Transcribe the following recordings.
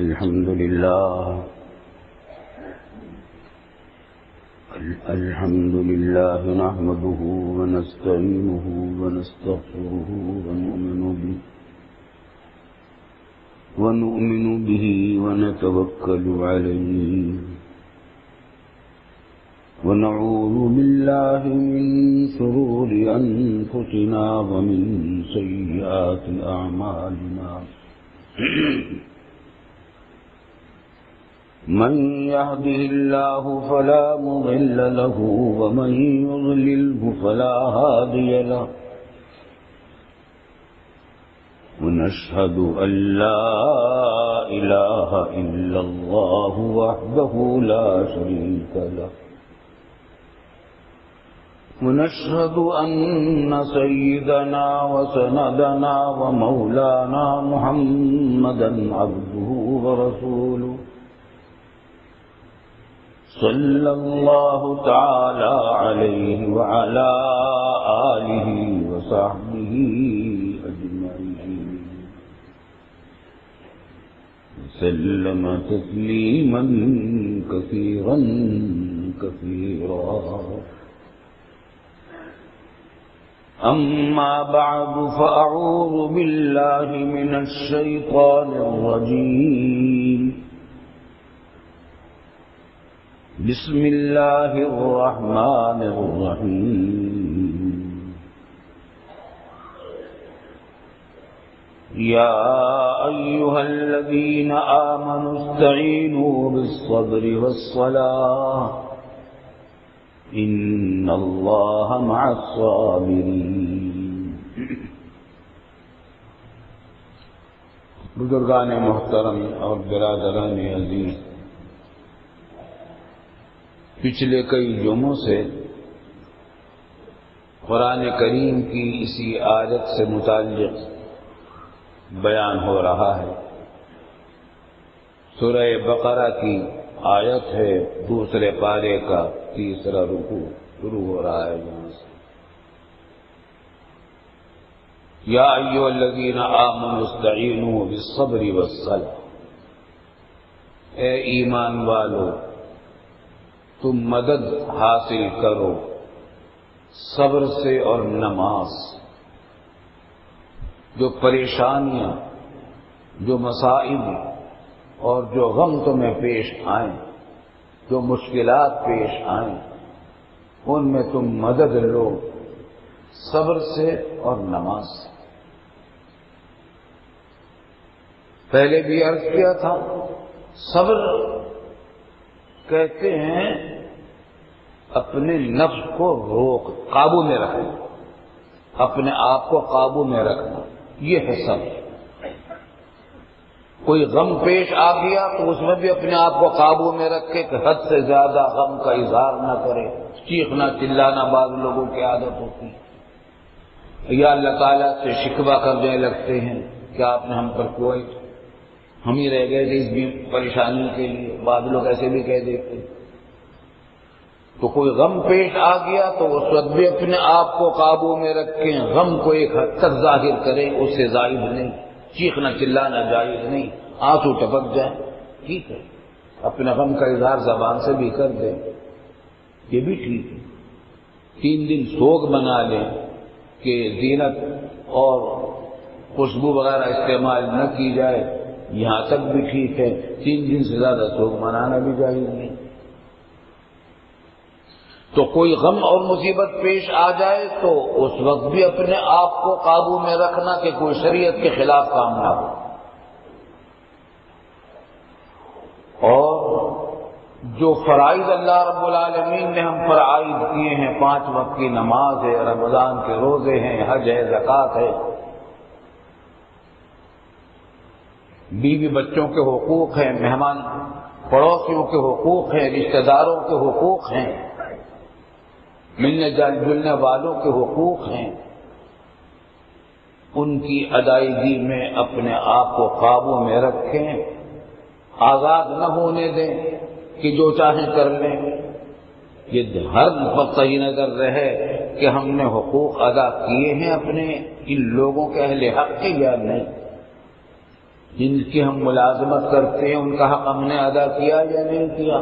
الحمد لله نحمده ونستعينه ونستغفره ونؤمن به ونتوكل عليه ونعوذ بالله من شرور أنفسنا ومن سيئات أعمالنا من يهده الله فلا مضل له ومن يضلله فلا هادي له ونشهد أن لا إله إلا الله وحده لا شريك له ونشهد أن سيدنا وسندنا ومولانا محمدا عبده ورسوله صلى الله تعالى عليه وعلى آله وصحبه أجمعين وسلم تسليما كثيرا كثيرا. أما بعد فأعوذ بالله من الشيطان الرجيم. بسم الله الرحمن الرحيم. يا أيها الذين آمنوا استعينوا بالصبر والصلاة إن الله مع الصابرين. بزرگان محترم اور برادران عزیز، پچھلے کئی جمعوں سے قرآن کریم کی اسی آیت سے متعلق بیان ہو رہا ہے. سورہ بقرہ کی آیت ہے، دوسرے پارے کا تیسرا رکوع شروع ہو رہا ہے یہاں سے. یا ایھا الذین آمنوا استعینوا بالصبر والصلاۃ، اے ایمان والو تم مدد حاصل کرو صبر سے اور نماز. جو پریشانیاں، جو مصائب اور جو غم تمہیں پیش آئیں، جو مشکلات پیش آئیں، ان میں تم مدد لو صبر سے اور نماز سے. پہلے بھی عرض کیا تھا، صبر کہتے ہیں اپنے نفس کو قابو میں رکھنا، اپنے آپ کو قابو میں رکھنا، یہ ہے صبر. کوئی غم پیش آ گیا تو اس میں بھی اپنے آپ کو قابو میں رکھے کہ حد سے زیادہ غم کا اظہار نہ کرے. چیخنا چلانا بعض لوگوں کی عادت ہوتی ہے، یا اللہ تعالیٰ سے شکوہ کرنے لگتے ہیں کہ آپ نے ہم پر کوئی، ہم ہی رہ گئے تھے اس پریشانی کے لیے. بعض لوگ ایسے بھی کہہ دیتے. تو کوئی غم پیش آ گیا تو اس وقت بھی اپنے آپ کو قابو میں رکھیں. غم کو ایک حد تک ظاہر کریں، اس سے زائد نہیں. چیخنا چلانا جائز نہیں، آنسو ٹپک جائیں ٹھیک ہے، اپنے غم کا اظہار زبان سے بھی کر دیں، یہ بھی ٹھیک ہے. 3 دن سوگ بنا لیں کہ زینت اور خوشبو وغیرہ استعمال نہ کی جائے، یہاں تک بھی ٹھیک ہے. 3 دن سے زیادہ سوگ منانا بھی جائز نہیں. تو کوئی غم اور مصیبت پیش آ جائے تو اس وقت بھی اپنے آپ کو قابو میں رکھنا کہ کوئی شریعت کے خلاف کام نہ ہو. اور جو فرائض اللہ رب العالمین نے ہم پر عائد کیے ہیں، 5 وقت کی نماز ہے، رمضان کے روزے ہیں، حج ہے، زکوٰۃ ہے، بیوی بچوں کے حقوق ہیں، مہمان پڑوسیوں کے حقوق ہیں، رشتہ داروں کے حقوق ہیں، ملنے جلنے والوں کے حقوق ہیں، ان کی ادائیگی میں اپنے آپ کو قابو میں رکھیں. آزاد نہ ہونے دیں کہ جو چاہیں کر لیں. یہ ہر وقت صحیح نظر رہے کہ ہم نے حقوق ادا کیے ہیں اپنے ان لوگوں کے اہل حق کے یا نہیں. جن کی ہم ملازمت کرتے ہیں ان کا حق ہم نے ادا کیا یا نہیں کیا؟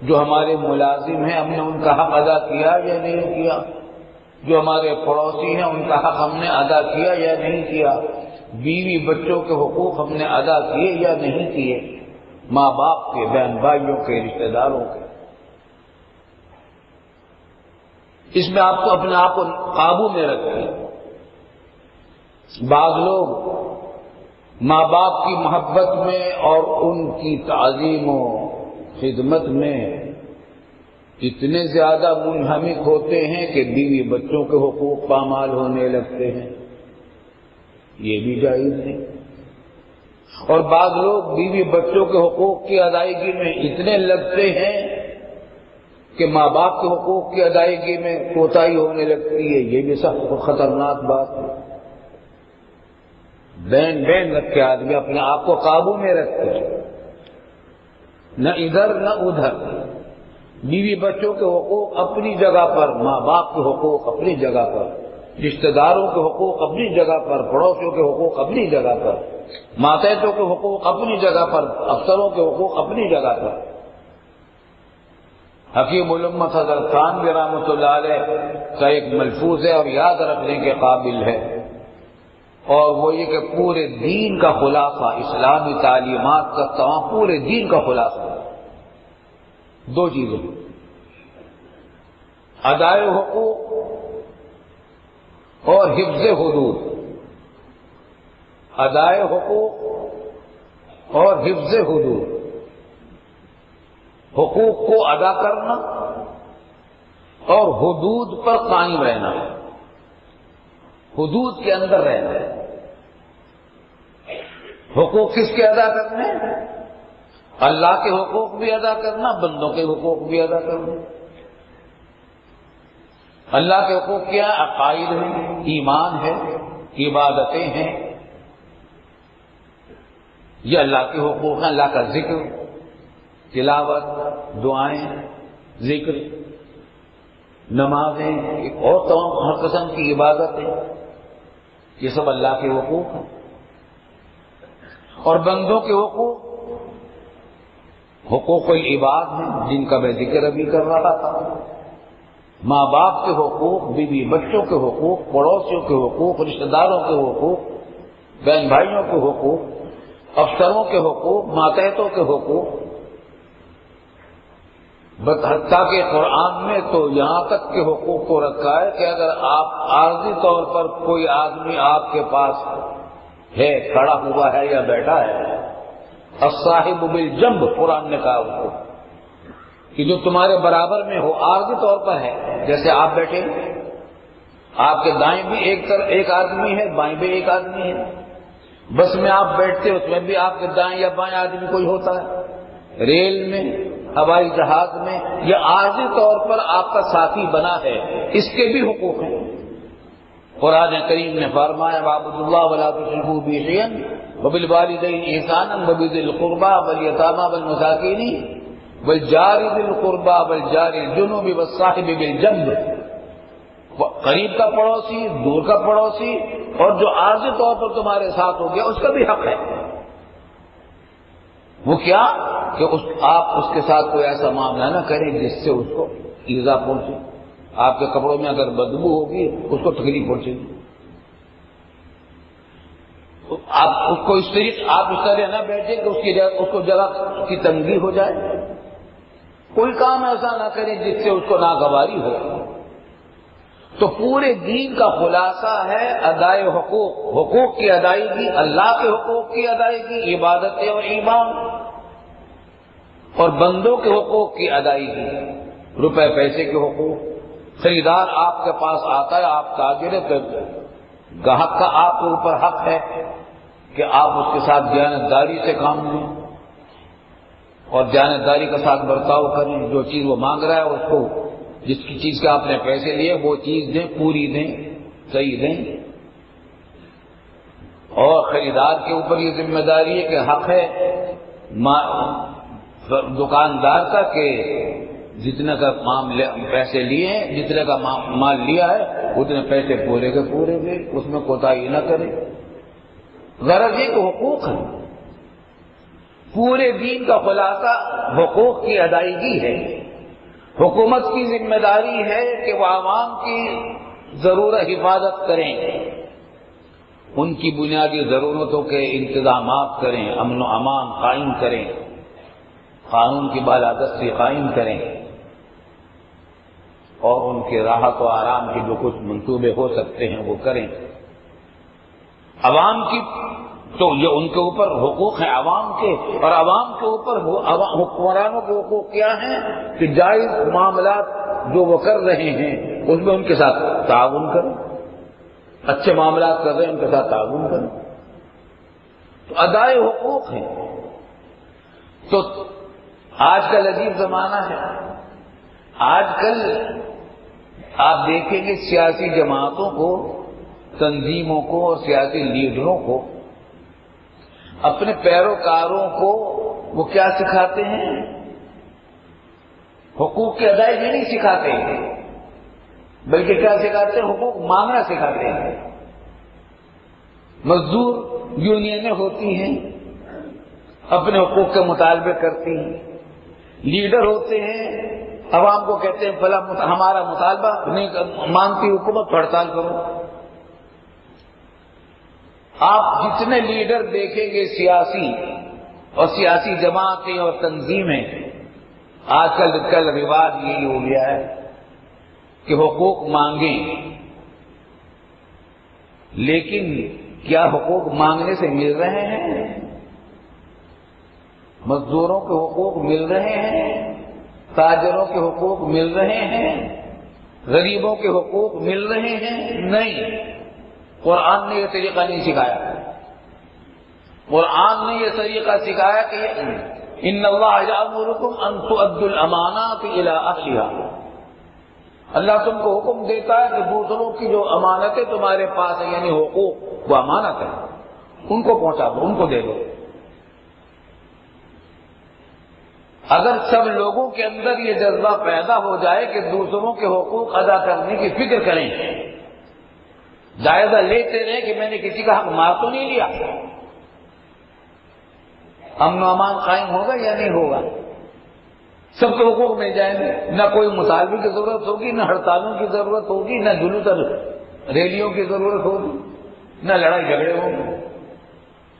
جو ہمارے ملازم ہیں ہم نے ان کا حق ادا کیا یا نہیں کیا؟ جو ہمارے پڑوسی ہیں ان کا حق ہم نے ادا کیا یا نہیں کیا؟ بیوی بچوں کے حقوق ہم نے ادا کیے یا نہیں کیے؟ ماں باپ کے، بہن بھائیوں کے، رشتہ داروں کے۔ اس میں آپ کو اپنے آپ کو قابو میں رکھیں۔ بعض لوگ ماں باپ کی محبت میں اور ان کی تعظیم و خدمت میں اتنے زیادہ منہمک ہوتے ہیں کہ بیوی بچوں کے حقوق پامال ہونے لگتے ہیں، یہ بھی جائز نہیں۔ اور بعض لوگ بیوی بچوں کے حقوق کی ادائیگی میں اتنے لگتے ہیں کہ ماں باپ کے حقوق کی ادائیگی میں کوتاہی ہونے لگتی ہے، یہ بھی سخت خطرناک بات ہے۔ بین رکھ کے آدمی اپنے آپ کو قابو میں رکھتے، نہ ادھر نہ ادھر۔ بیوی بچوں کے حقوق اپنی جگہ پر، ماں باپ کے حقوق اپنی جگہ پر، رشتہ داروں کے حقوق اپنی جگہ پر، پڑوسیوں کے حقوق اپنی جگہ پر، ماتحتوں کے حقوق اپنی جگہ پر، افسروں کے حقوق اپنی جگہ پر۔ حکیم الامت حضرت تھانوی رحمۃ اللہ علیہ کا ایک ملفوظ ہے اور یاد رکھنے کے قابل ہے، اور وہ یہ کہ پورے دین کا خلاصہ، اسلامی تعلیمات کا تمام پورے دین کا خلاصہ دو چیزیں: ادائے حقوق اور حفظ حدود۔ ادائے حقوق اور حفظ حدود، حقوق کو ادا کرنا اور حدود پر قائم رہنا، حدود کے اندر رہنا۔ حقوق کس کے ادا کرنے؟ اللہ کے حقوق بھی ادا کرنا، بندوں کے حقوق بھی ادا کرنا۔ اللہ کے حقوق کیا؟ عقائد ہیں، ایمان ہے، عبادتیں ہیں، یہ اللہ کے حقوق ہیں۔ اللہ کا ذکر، تلاوت، دعائیں، ذکر، نمازیں اور تمام ہر قسم کی عبادتیں، یہ سب اللہ کے حقوق ہیں۔ اور بندوں کے حقوق حقوق العباد ہیں، جن کا میں ذکر ابھی کر رہا تھا۔ ماں باپ کے حقوق، بیوی بچوں کے حقوق، پڑوسیوں کے حقوق، رشتہ داروں کے حقوق، بہن بھائیوں کے حقوق، افسروں کے حقوق، ماتحتوں کے حقوق۔ حتیٰ کہ قرآن میں تو یہاں تک کے حقوق کو رکھا ہے کہ اگر آپ عارضی طور پر کوئی آدمی آپ کے پاس ہے، کھڑا ہوا ہے یا بیٹھا ہے، الصاحب بالجنب قرآن نے کہا اس کو کہ جو تمہارے برابر میں ہو، عارضی طور پر ہے، جیسے آپ بیٹھے، آپ کے دائیں بھی ایک آدمی ہے، بائیں بھی ایک آدمی ہے، بس میں آپ بیٹھتے اس میں بھی آپ کے دائیں یا بائیں آدمی کوئی ہوتا ہے، ریل میں، ہوائی جہاز میں، یہ عارضی طور پر آپ کا ساتھی بنا ہے، اس کے بھی حقوق ہیں۔ قرآن کریم نے فرمایا وَاعْبُدُوا اللَّهَ وَلَا تُشْرِكُوا بِهِ شَيْئًا وَبِالْوَالِدَيْنِ إِحْسَانًا وَبِذِي الْقُرْبَىٰ وَالْيَتَامَىٰ وَالْمَسَاكِينِ وَالْجَارِ ذِي الْقُرْبَىٰ وَالْجَارِ الْجُنُبِ وَالصَّاحِبِ بِالْجَنبِ، قریب کا پڑوسی، دور کا پڑوسی، اور جو عارضی طور پر تمہارے ساتھ ہو گیا اس کا بھی حق ہے۔ وہ کیا کہ آپ اس کے ساتھ کوئی ایسا معاملہ نہ کریں جس سے اس کو ایذا پہنچے۔ آپ کے کپڑوں میں اگر بدبو ہوگی اس کو تکلیف پہنچے گی، آپ اس کو اس طرح نہ بیٹھیں کہ اس کو جگہ کی تنگی ہو جائے۔ کوئی کام ایسا نہ کریں جس سے اس کو ناگواری ہو۔ تو پورے دین کا خلاصہ ہے ادائے حقوق، حقوق کی ادائیگی، اللہ کے حقوق کی ادائیگی، عبادتیں اور ایمان، اور بندوں کے حقوق کی ادائیگی، روپے پیسے کے حقوق۔ خریدار آپ کے پاس آتا ہے، آپ تاجر ہیں، گاہک کا آپ کے اوپر حق ہے کہ آپ اس کے ساتھ دیانتداری سے کام لیں اور دیانتداری کے ساتھ برتاؤ کریں۔ جو چیز وہ مانگ رہا ہے اس کو، جس کی چیز کے آپ نے پیسے لیے وہ چیز دیں، پوری دیں، صحیح دیں۔ اور خریدار کے اوپر یہ ذمہ داری ہے کہ حق ہے دکاندار کا کہ جتنے کا پیسے لیے ہیں، جتنے کا مال لیا ہے اتنے پیسے پورے کے پورے دیں، اس میں کوتاہی نہ کرے۔ غرض یہ کہ حقوق ہیں۔ پورے دین کا خلاصہ حقوق کی ادائیگی ہے۔ حکومت کی ذمہ داری ہے کہ وہ عوام کی ضرورت حفاظت کریں، ان کی بنیادی ضرورتوں کے انتظامات کریں، امن و امان قائم کریں، قانون کی بالادستی قائم کریں، اور ان کے راحت و آرام کے جو کچھ منصوبے ہو سکتے ہیں وہ کریں۔ عوام کی تو یہ ان کے اوپر حقوق ہیں عوام کے، اور عوام کے اوپر حکمرانوں کے حقوق کیا ہیں کہ جائز معاملات جو وہ کر رہے ہیں اس میں ان کے ساتھ تعاون کریں، اچھے معاملات کر رہے ہیں ان کے ساتھ تعاون کریں، تو ادائے حقوق ہیں۔ تو آج کل عجیب زمانہ ہے، آج کل آپ دیکھیں گے سیاسی جماعتوں کو، تنظیموں کو اور سیاسی لیڈروں کو، اپنے پیروکاروں کو وہ کیا سکھاتے ہیں؟ حقوق کی ادائیگی نہیں سکھاتے، بلکہ کیا سکھاتے ہیں؟ حقوق مانگنا سکھاتے ہیں۔ مزدور یونینیں ہوتی ہیں، اپنے حقوق کے مطالبے کرتی ہیں، لیڈر ہوتے ہیں، عوام کو کہتے ہیں فلاں ہمارا مطالبہ نہیں مانتی حکومت، ہڑتال کرو۔ آپ جتنے لیڈر دیکھیں گے سیاسی اور سیاسی جماعتیں اور تنظیمیں، آج کل رواج یہی ہو گیا ہے کہ حقوق مانگیں، لیکن کیا حقوق مانگنے سے مل رہے ہیں؟ مزدوروں کے حقوق مل رہے ہیں؟ تاجروں کے حقوق مل رہے ہیں؟ غریبوں کے حقوق مل رہے ہیں؟ نہیں، قرآن نے یہ طریقہ نہیں سکھایا۔ قرآن نے یہ طریقہ سکھایا کہ ان اللہ یأمرکم ان تؤدوا الامانات الی اہلھا، اللہ تم کو حکم دیتا ہے کہ دوسروں کی جو امانتیں تمہارے پاس ہیں، یعنی حقوق، وہ امانت ہے، ان کو پہنچا دو، ان کو دے دو۔ اگر سب لوگوں کے اندر یہ جذبہ پیدا ہو جائے کہ دوسروں کے حقوق ادا کرنے کی فکر کریں، جائزہ لیتے رہے کہ میں نے کسی کا حق مار تو نہیں لیا، امن و امان قائم ہوگا یا نہیں ہوگا؟ سب کے حقوق مل جائیں گے، نہ کوئی مطالبے کی ضرورت ہوگی، نہ ہڑتالوں کی ضرورت ہوگی، نہ جلوس ریلیوں کی ضرورت ہوگی، نہ لڑائی جھگڑے ہوں گے۔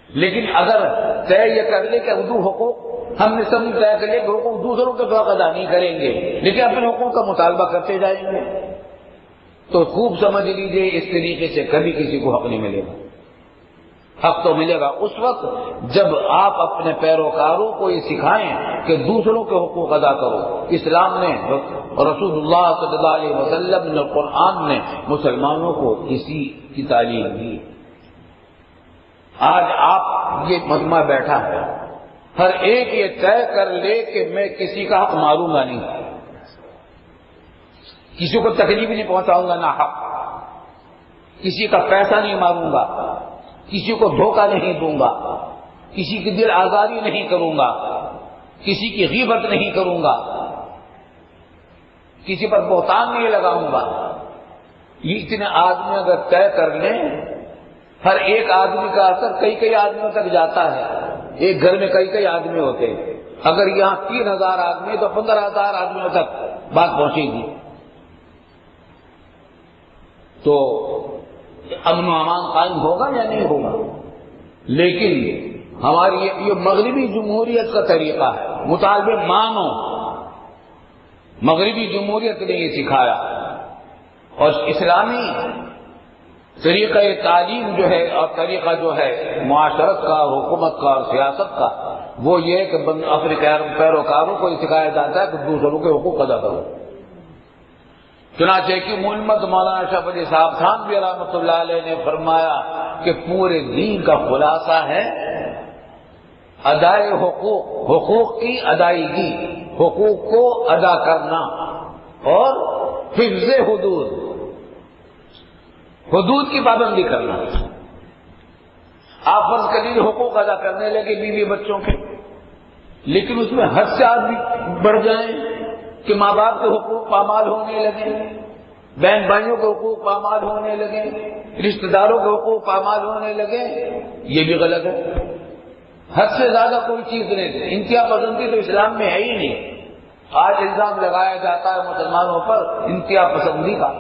لیکن اگر طے یہ کر لے کہ اردو حقوق ہم نے سب نے طے کر لیا کہ حقوق دوسروں کے حق ادا نہیں کریں گے، لیکن اپنے حقوق کا مطالبہ کرتے جائیں گے، تو خوب سمجھ لیجئے اس طریقے سے کبھی کسی کو حق نہیں ملے گا۔ حق تو ملے گا اس وقت جب آپ اپنے پیروکاروں کو یہ سکھائیں کہ دوسروں کے حقوق ادا کرو۔ اسلام نے، رسول اللہ صلی اللہ علیہ وسلم نے، قرآن نے مسلمانوں کو اسی کی تعلیم دی۔ آج آپ یہ مجمع بیٹھا ہے، ہر ایک یہ طے کر لے کہ میں کسی کا حق ماروں گا نہیں، کسی کو تکلیف نہیں پہنچاؤں گا، نہ حق کسی کا پیسہ نہیں ماروں گا، کسی کو دھوکہ نہیں دوں گا، کسی کی دل آزاری نہیں کروں گا، کسی کی غیبت نہیں کروں گا، کسی پر بہتان نہیں لگاؤں گا۔ یہ اتنے آدمی اگر طے کر لیں، ہر ایک آدمی کا اثر کئی کئی آدمیوں تک جاتا ہے۔ ایک گھر میں کئی کئی آدمی ہوتے ہیں، اگر یہاں 3000 آدمی تو 15,000 آدمیوں تک بات پہنچے گی، تو امن و امان قائم ہوگا یا نہیں ہوگا؟ لیکن ہماری یہ مغربی جمہوریت کا طریقہ ہے، مطالبے مانو۔ مغربی جمہوریت نے یہ سکھایا، اور اسلامی طریقہ تعلیم جو ہے اور طریقہ جو ہے معاشرت کا، حکومت کا اور سیاست کا، وہ یہ ہے کہ اپنے پیروکاروں کو یہ سکھایا جاتا ہے کہ دوسروں کے حقوق ادا کرو۔ چنانچہ کہ مولمد مولانا اشرف علی صاحب خان بھی رحمۃ اللہ علیہ نے فرمایا کہ پورے دین کا خلاصہ ہے ادائے حقوق، حقوق کی ادائیگی، حقوق کو ادا کرنا، اور حفظ حدود، حدود کی پابندی کرنا۔ آپ فرض کر لیجیے حقوق ادا کرنے لگے بیوی بچوں کے، لیکن اس میں حد سے آدمی بڑھ جائیں کہ ماں باپ کے حقوق پامال ہونے لگے، بہن بھائیوں کے حقوق پامال ہونے لگے، رشتہ داروں کے حقوق پامال ہونے لگے، یہ بھی غلط ہے۔ حد سے زیادہ کوئی چیز نہیں. انتہا پسندی تو اسلام میں ہے ہی نہیں. آج الزام لگایا جاتا ہے مسلمانوں پر انتہا پسندی کا،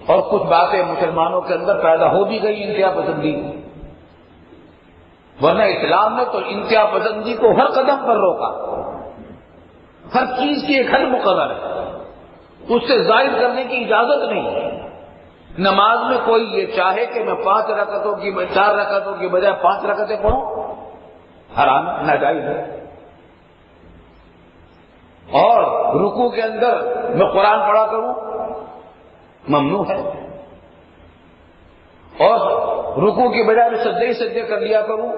اور کچھ باتیں مسلمانوں کے اندر پیدا ہو بھی گئی انتہا پسندی کی. ورنہ اسلام نے تو انتہا پسندی کو ہر قدم پر روکا. ہر چیز کی ایک حد مقرر ہے، اس سے زائد کرنے کی اجازت نہیں ہے. نماز میں کوئی یہ چاہے کہ میں 4 رکعتوں کی بجائے 5 رکعتیں پڑھوں، حرام، ناجائز ہے. اور رکوع کے اندر میں قرآن پڑھا کروں، ممنوع ہے. اور رکوع کی بجائے میں سجدے کر لیا کروں،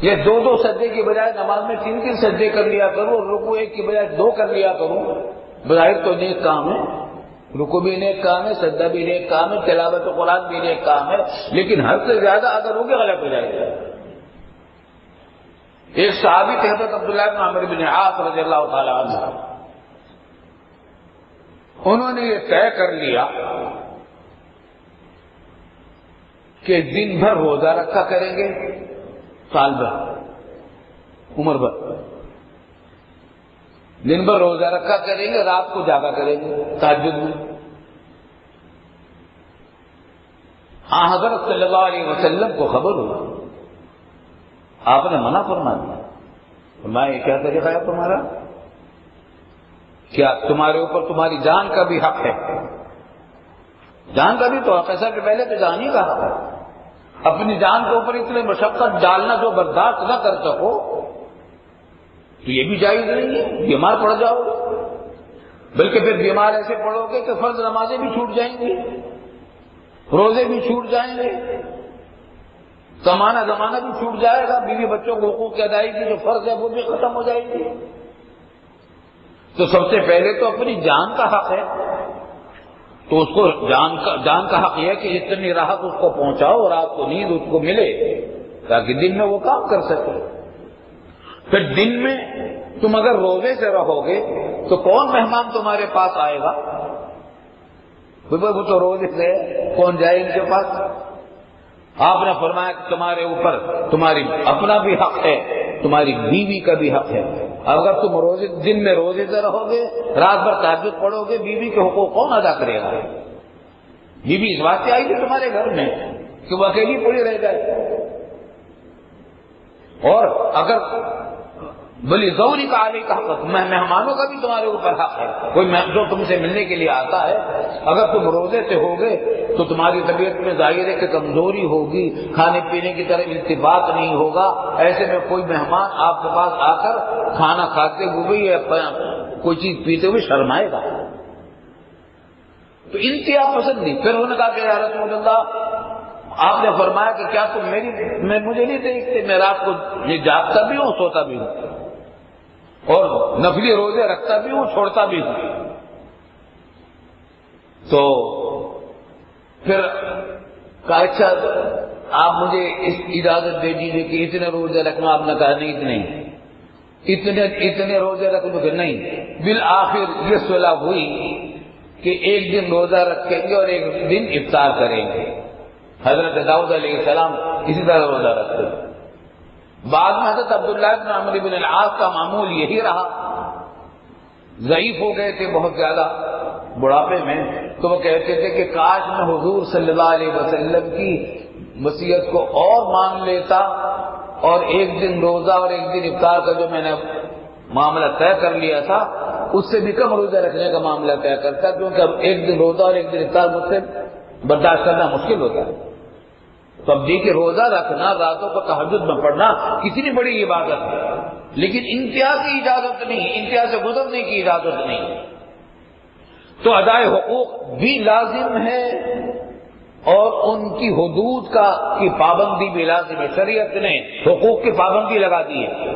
یہ 2 سجدے کی بجائے نماز میں 3 سجدے کر لیا کروں، اور رکوع 1 کی بجائے 2 کر لیا کروں. بظاہر تو نیک کام ہے، رکوع بھی نیک کام ہے، سجدہ بھی نیک کام ہے، تلاوت قرآن بھی نیک کام ہے، لیکن حد سے زیادہ اگر ہوگی غلط ہو جائے گا. ایک صحابی تھے حضرت عبداللہ بن عمرو بن عاص رضی اللہ تعالی عنہ، انہوں نے یہ طے کر لیا کہ دن بھر روزہ رکھا کریں گے، سال بھر، عمر بھر دن بھر روزہ رکھا کریں گے، رات کو جاگا کریں گے تہجد میں. حضرت صلی اللہ علیہ وسلم کو خبر ہوئی، آپ نے منع فرما دیا. فرمایا یہ کیا طریقہ ہے تمہارا؟ کیا تمہارے اوپر تمہاری جان کا بھی حق ہے؟ جان کا بھی تو حق ہے، سب سے پہلے تو جان ہی کا حق ہے. اپنی جان کے اوپر اتنے مشقت ڈالنا جو برداشت نہ کر سکو تو یہ بھی جائز نہیں ہے. بیمار پڑ جاؤ، بلکہ پھر بیمار ایسے پڑو گے کہ فرض نمازیں بھی چھوٹ جائیں گی، روزے بھی چھوٹ جائیں گے، کمانا زمانہ بھی چھوٹ جائے گا، بیوی بچوں کو حقوق کی ادائیگی جو فرض ہے وہ بھی ختم ہو جائے گی. تو سب سے پہلے تو اپنی جان کا حق ہے، تو اس کو جان کا حق یہ ہے کہ اتنی راحت اس کو پہنچاؤ اور آپ کو نیند اس کو ملے تاکہ دن میں وہ کام کر سکے. پھر دن میں تم اگر روزے سے رہو گے تو کون مہمان تمہارے پاس آئے گا؟ وہ تو روزے سے کون جائے ان کے پاس؟ آپ نے فرمایا کہ تمہارے اوپر تمہاری اپنا بھی حق ہے، تمہاری بیوی کا بھی حق ہے. اگر تم دن میں روزے سے رہو گے، رات بھر تہجد پڑھو گے، بیوی کے حقوق کون ادا کرے گا؟ بیوی اس بات سے آئی تھی تمہارے گھر میں کہ وہ اکیلی پڑی رہ جائے. اور اگر بلی زوری کا علی کا حق، مہمانوں کا بھی تمہارے اوپر حق ہے. کوئی جو تم سے ملنے کے لیے آتا ہے، اگر تم روزے سے ہوگے تو تمہاری طبیعت میں ظاہر ہے کہ کمزوری ہوگی، کھانے پینے کی طرف التفات نہیں ہوگا. ایسے میں کوئی مہمان آپ کے پاس آ کر کھانا کھاتے ہوئے یا کوئی چیز پیتے ہوئے شرمائے گا. تو انتہا پسندی. پھر انہوں نے کہا کہ یا رسول اللہ، آپ نے فرمایا کہ کیا تم مجھے نہیں دیکھتے؟ میں رات کو یہ جاگتا بھی ہوں، سوتا بھی ہوں، اور نفلی روزے رکھتا بھی ہوں، چھوڑتا بھی ہوں. تو پھر کہا اچھا آپ مجھے اس اجازت دے دیجیے کہ اتنے روزے رکھنا. آپ نے کہا نہیں، اتنے روزے رکھنا کہ نہیں. بالآخر یہ صلح ہوئی کہ ایک دن روزہ رکھیں گے اور ایک دن افطار کریں گے. حضرت داؤد علیہ السلام اسی طرح روزہ رکھتے. بعد میں حضرت عبداللہ بن عمرو بن العاص کا معمول یہی رہا. ضعیف ہو گئے تھے بہت زیادہ بڑھاپے میں، تو وہ کہتے تھے کہ کاش میں حضور صلی اللہ علیہ وسلم کی وصیت کو اور مان لیتا اور ایک دن روزہ اور ایک دن افطار کا جو میں نے معاملہ طے کر لیا تھا اس سے بھی کم روزہ رکھنے کا معاملہ طے کرتا، کیونکہ اب ایک دن روزہ اور ایک دن افطار مجھ سے برداشت کرنا مشکل ہوتا ہے. تو اب دیکھیے روزہ رکھنا، راتوں کو تہجد میں پڑھنا کتنی بڑی عبادت ہے، لیکن انتہا کی اجازت نہیں، انتہا سے گزرنے کی اجازت نہیں. تو ادائے حقوق بھی لازم ہے اور ان کی حدود کی پابندی بھی لازم ہے. شریعت نے حقوق کی پابندی لگا دی ہے،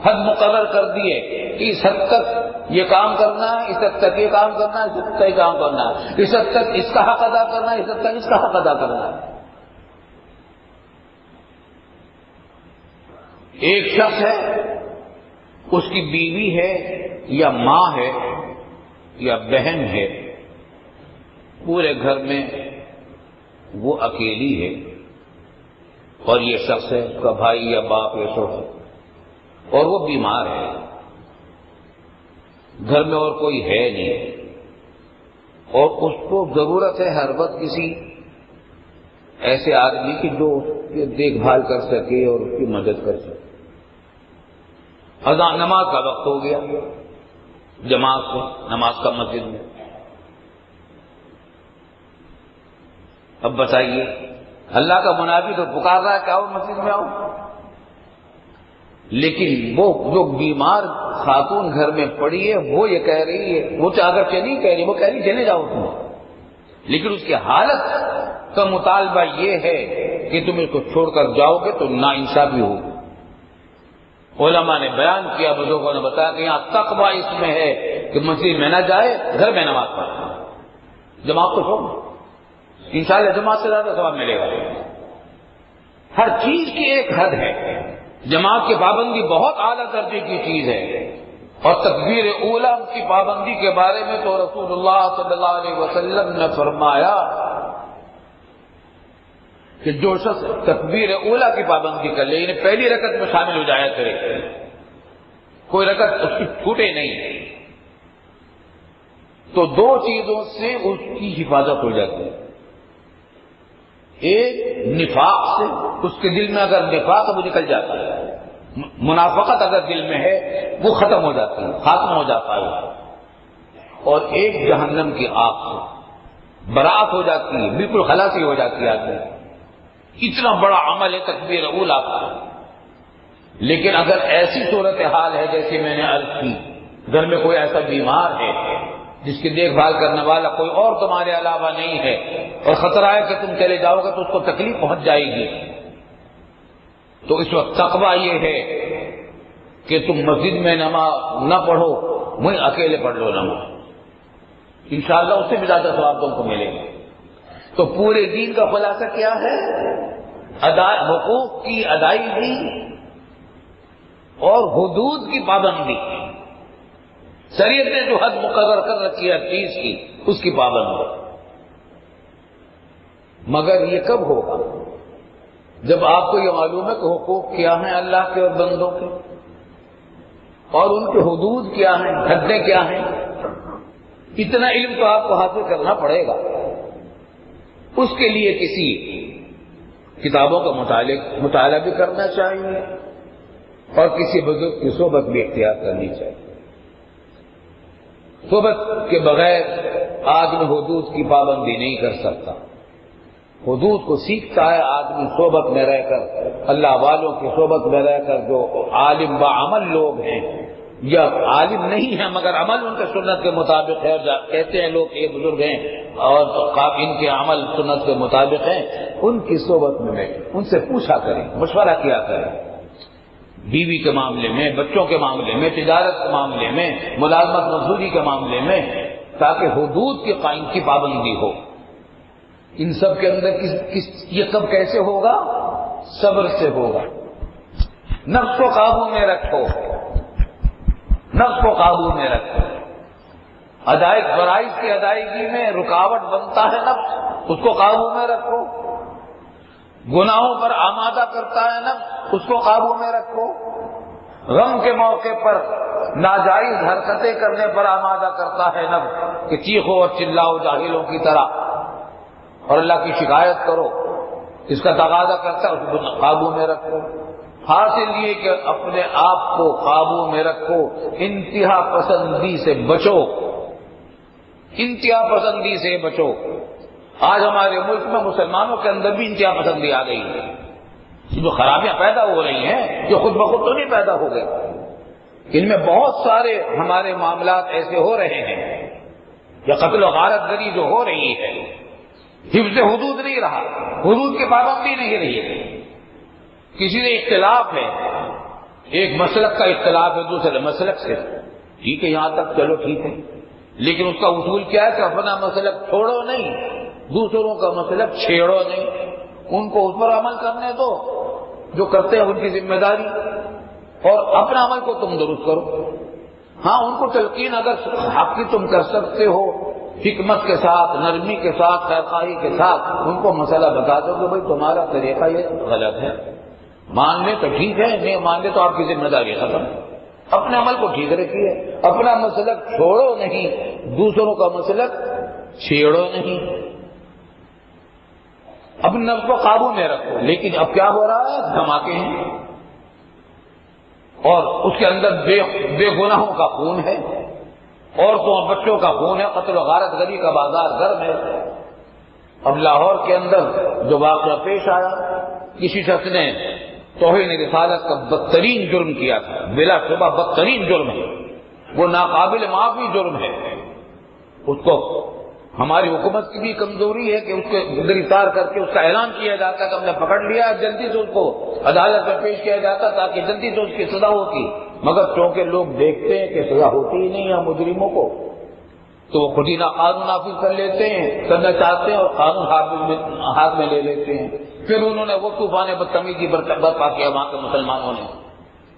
حد مقرر کر دی ہے کہ اس حد تک یہ کام کرنا ہے، اس حد تک یہ کام کرنا ہے، اس حد تک یہ کام کرنا ہے، اس حد تک اس کا حق ادا کرنا ہے، اس حد تک اس کا حق ادا کرنا ہے. ایک شخص ہے، اس کی بیوی ہے یا ماں ہے یا بہن ہے، پورے گھر میں وہ اکیلی ہے. اور یہ شخص ہے، اس کا بھائی یا باپ یا شوہر، اور وہ بیمار ہے، گھر میں اور کوئی ہے نہیں، اور اس کو ضرورت ہے ہر وقت کسی ایسے آدمی کی جو اس کی دیکھ بھال کر سکے اور اس کی مدد کر سکے۔ اذان نماز کا وقت ہو گیا، جماعت سے نماز کا مسجد میں۔ اب بتائیے، اللہ کا منادی تو پکار رہا ہے کہ آؤ مسجد میں آؤ، لیکن وہ جو بیمار خاتون گھر میں پڑی ہے وہ یہ کہہ رہی ہے، وہ اگر چلی کہہ رہی، وہ کہہ رہی چلے جاؤ تم، لیکن اس کی حالت کا مطالبہ یہ ہے کہ تم اس کو چھوڑ کر جاؤ گے تو ناانصافی ہوگی۔ علماء نے بیان کیا، بزرگوں نے بتایا کہ یہاں تقویٰ اس میں ہے کہ مسجد میں نہ جائے، گھر میں نماز پڑھے، جماعت کو چھوڑ، انشاءاللہ جماعت سے زیادہ ثواب ملے گا۔ ہر چیز کی ایک حد ہے، جماعت کی پابندی بہت اعلیٰ درجے کی چیز ہے، اور تکبیر اولیٰ کی پابندی کے بارے میں تو رسول اللہ صلی اللہ علیہ وسلم نے فرمایا کہ جو شخص تکبیر اولیٰ کی پابندی کر لے، یعنی پہلی رکعت میں شامل ہو جایا کرے، کوئی رکعت اس کی چھوٹے نہیں، تو دو چیزوں سے اس کی حفاظت ہو جاتی ہے۔ ایک نفاق سے، اس کے دل میں اگر نفاق ہے وہ نکل جاتا ہے، منافقت اگر دل میں ہے وہ ختم ہو جاتی ہے، خاتم ہو جاتا ہے، اور ایک جہنم کی آگ سے برات ہو جاتی ہے، بالکل خلاصی ہو جاتی ہے آدمی۔ اتنا بڑا عمل ہے تکبیر اولیٰ کا، لیکن اگر ایسی صورتحال ہے جیسے میں نے عرض کی، گھر میں کوئی ایسا بیمار ہے جس کی دیکھ بھال کرنے والا کوئی اور تمہارے علاوہ نہیں ہے، اور خطرہ ہے کہ تم چلے جاؤ گے تو اس کو تکلیف پہنچ جائے گی، تو اس وقت تقویٰ یہ ہے کہ تم مسجد میں نماز نہ پڑھو، وہیں اکیلے پڑھ لو نماز، انشاءاللہ اس سے بھی زیادہ ثواب تم کو ملے گا۔ تو پورے دین کا خلاصہ کیا ہے؟ حقوق کی ادائیگی اور حدود کی پابندی، شریعت نے جو حد مقرر کر رکھی ہے چیز کی، اس کی پابندی۔ مگر یہ کب ہوگا؟ جب آپ کو یہ معلوم ہے کہ حقوق کیا ہیں اللہ کے اور بندوں کے، اور ان کے حدود کیا ہیں، حدیں کیا ہیں۔ اتنا علم تو آپ کو حاصل کرنا پڑے گا، اس کے لیے کسی کتابوں کا مطالعہ بھی کرنا چاہیے، اور کسی بزرگ کی صحبت بھی اختیار کرنی چاہیے۔ صحبت کے بغیر آدمی حدود کی پابندی نہیں کر سکتا۔ حدود کو سیکھتا ہے آدمی صحبت میں رہ کر، اللہ والوں کی صحبت میں رہ کر، جو عالم بعمل لوگ ہیں، یا عالم نہیں ہیں مگر عمل ان کے سنت کے مطابق ہے، اور کہتے ہیں لوگ یہ بزرگ ہیں اور ان کے عمل سنت کے مطابق ہیں، ان کی صحبت میں بیٹھیں، ان سے پوچھا کریں، مشورہ کیا کریں، بیوی کے معاملے میں، بچوں کے معاملے میں، تجارت کے معاملے میں، ملازمت مزدوری کے معاملے میں، تاکہ حدود کے قائم کی پابندی ہو۔ ان سب کے اندر یہ کب کیسے ہوگا؟ صبر سے ہوگا۔ نفس کو قابو میں رکھو، نفس کو قابو میں رکھو۔ فرائض کی ادائیگی میں رکاوٹ بنتا ہے نفس، اس کو قابو میں رکھو۔ گناہوں پر آمادہ کرتا ہے نفس، اس کو قابو میں رکھو۔ غم کے موقع پر ناجائز حرکتیں کرنے پر آمادہ کرتا ہے نفس، کہ چیخو اور چلاؤ جاہلوں کی طرح اور اللہ کی شکایت کرو، اس کا تقاضا کرتا ہے، اس کو قابو میں رکھو۔ حاصل یہ کہ اپنے آپ کو قابو میں رکھو، انتہا پسندی سے بچو، انتہا پسندی سے بچو۔ آج ہمارے ملک میں مسلمانوں کے اندر بھی انتہا پسندی آ گئی ہے، جو خرابیاں پیدا ہو رہی ہیں جو خود بخود تو نہیں پیدا ہو گئی، ان میں بہت سارے ہمارے معاملات ایسے ہو رہے ہیں، یا قتل و غارت گری جو ہو رہی ہے، حفظ حدود نہیں رہا، حدود کی پابندی نہیں رہی ہے، کسی نے اختلاف ہے، ایک مسلک کا اختلاف ہے دوسرے مسلک سے، ٹھیک ہے یہاں تک چلو ٹھیک ہے، لیکن اس کا اصول کیا ہے کہ اپنا مسلک چھوڑو نہیں، دوسروں کا مسلک چھیڑو نہیں، ان کو اس پر عمل کرنے دو جو کرتے ہیں ان کی ذمہ داری، اور اپنا عمل کو تم درست کرو۔ ہاں ان کو تلقین اگر حق کی تم کر سکتے ہو حکمت کے ساتھ، نرمی کے ساتھ، خیرخواہی کے ساتھ ان کو مسئلہ بتا دو کہ بھائی تمہارا طریقہ یہ غلط ہے، مان لے تو ٹھیک ہے، نہیں مان لے تو آپ کی ذمہ داری ختم، اپنے عمل کو ٹھیک رکھیے، اپنا مسلک چھوڑو نہیں، دوسروں کا مسلک چھیڑو نہیں، اپنے نفس کو قابو میں رکھو۔ لیکن اب کیا ہو رہا ہے؟ دھماکے ہیں اور اس کے اندر بے گناہوں کا خون ہے، عورتوں اور بچوں کا خون ہے، قتل و غارت گری کا بازار گرم ہے۔ اب لاہور کے اندر جو واقعہ پیش آیا، کسی شخص نے توہین رسالت کا بدترین جرم کیا تھا، بلا شبہ بدترین جرم ہے، وہ ناقابل معافی جرم ہے۔ اس کو ہماری حکومت کی بھی کمزوری ہے کہ اس کو گرفتار کر کے اس کا اعلان کیا جاتا ہے کہ ہم نے پکڑ لیا، جلدی سے اس کو عدالت میں پیش کیا جاتا تاکہ جلدی سے اس کی سزا ہوتی، مگر چونکہ لوگ دیکھتے ہیں کہ سزا ہوتی ہی نہیں ہے مجرموں کو، تو وہ خود ہی قانون نافذ کر لیتے ہیں، کرنا چاہتے ہیں اور قانون ہاتھ میں لے لیتے ہیں۔ پھر انہوں نے وہ طوفان بدتمیزی برپا کیا وہاں کے مسلمانوں نے،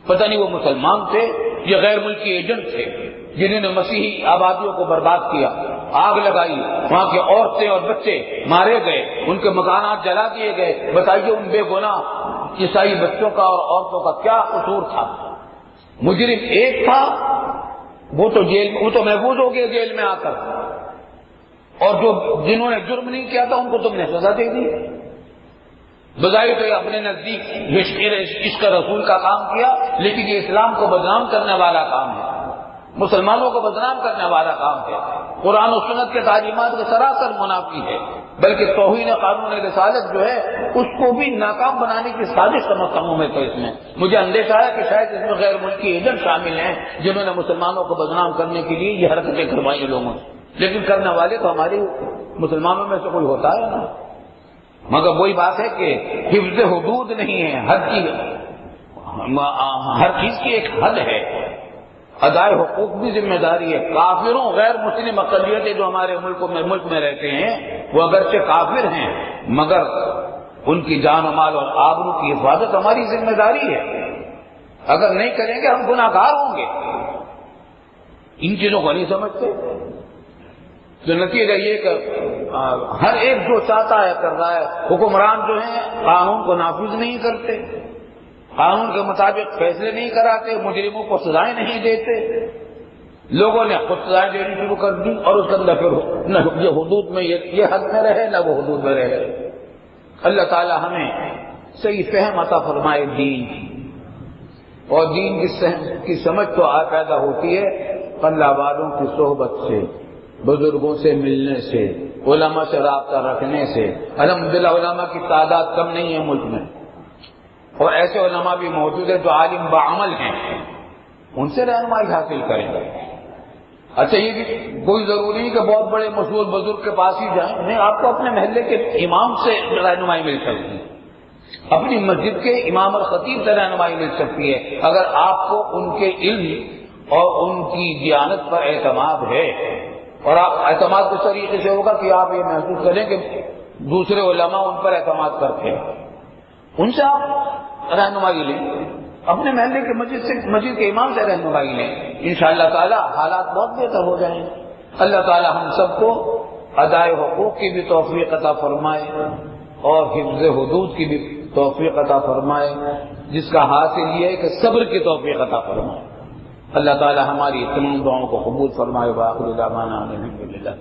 پتہ نہیں وہ مسلمان تھے یہ غیر ملکی ایجنٹ تھے جنہوں نے مسیحی آبادیوں کو برباد کیا، آگ لگائی، وہاں کے عورتیں اور بچے مارے گئے، ان کے مکانات جلا دیے گئے۔ بتائیے ان بے گناہ عیسائی بچوں کا اور عورتوں کا کیا قصور تھا؟ مجرم ایک تھا، وہ تو محفوظ ہو گیا جیل میں آ کر، اور جنہوں نے جرم نہیں کیا تھا ان کو تم نے سزا دے دی۔ بظاہر تو یہ اپنے نزدیک عشق رسول کا کام کیا، لیکن یہ اسلام کو بدنام کرنے والا کام ہے، مسلمانوں کو بدنام کرنے والا کام ہے، قرآن و سنت کے تعلیمات کے سراسر منافی ہے، بلکہ توہین قانون رسالت جو ہے اس کو بھی ناکام بنانے کی سازش سمجھتا ہوں میں۔ تو اس میں مجھے اندیشہ ہے کہ شاید اس میں غیر ملکی ایجنٹ شامل ہیں جنہوں نے مسلمانوں کو بدنام کرنے کے لیے یہ حرکتیں کروائی لوگوں نے، لیکن کرنے والے تو ہمارے مسلمانوں میں سے کوئی ہوتا ہے نا۔ مگر وہی بات ہے کہ حفظ حدود نہیں ہے، ہر چیز کی ایک حد ہے، ادائے حقوق بھی ذمہ داری ہے۔ کافروں غیر مسلم اقلیتیں جو ہمارے ملک میں رہتے ہیں وہ اگرچہ کافر ہیں مگر ان کی جان و مال اور آبرو کی حفاظت ہماری ذمہ داری ہے، اگر نہیں کریں گے ہم گناہ گار ہوں گے۔ ان چیزوں کو نہیں سمجھتے تو نتیجہ یہ کہ ہر ایک جو چاہتا ہے کر رہا ہے، حکمران جو ہیں قانون کو نافذ نہیں کرتے، قانون کے مطابق فیصلے نہیں کراتے، مجرموں کو سزائیں نہیں دیتے، لوگوں نے خود سزائیں دینی شروع کر دی اور اس کے اندر پھر نہ یہ حدود میں یہ حد میں رہے نہ وہ حدود میں رہے۔ اللہ تعالی ہمیں صحیح فہم عطا فرمائے دین اور دین کی سمجھ تو پیدا ہوتی ہے اللہ والوں کی صحبت سے، بزرگوں سے ملنے سے، علماء سے رابطہ رکھنے سے۔ الحمدللہ علماء کی تعداد کم نہیں ہے ملک میں، اور ایسے علماء بھی موجود ہیں جو عالم بعمل ہیں، ان سے رہنمائی حاصل کریں۔ اچھا یہ بھی کوئی ضروری نہیں کہ بہت بڑے مشہور بزرگ کے پاس ہی جائیں، نہیں، آپ کو اپنے محلے کے امام سے رہنمائی مل سکتی ہے، اپنی مسجد کے امام اور خطیب سے رہنمائی مل سکتی ہے، اگر آپ کو ان کے علم اور ان کی دیانت پر اعتماد ہے، اور آپ اعتماد اس طریقے سے ہوگا کہ آپ یہ محسوس کریں کہ دوسرے علماء ان پر اعتماد کرتے ہیں، ان سے آپ رہنمائی لیں، اپنے محلے کے مسجد کے امام سے رہنمائی لیں، انشاءاللہ تعالی حالات بہت بہتر ہو جائیں گے۔ اللہ تعالی ہم سب کو ادائے حقوق کی بھی توفیق عطا فرمائے اور حفظ حدود کی بھی توفیق عطا فرمائے، جس کا حاصل یہ ہے کہ صبر کی توفیق عطا فرمائے۔ اللہ تعالی ہماری تمام دعاؤں کو قبول فرمائے۔ وآخر دعوانا الحمدللہ۔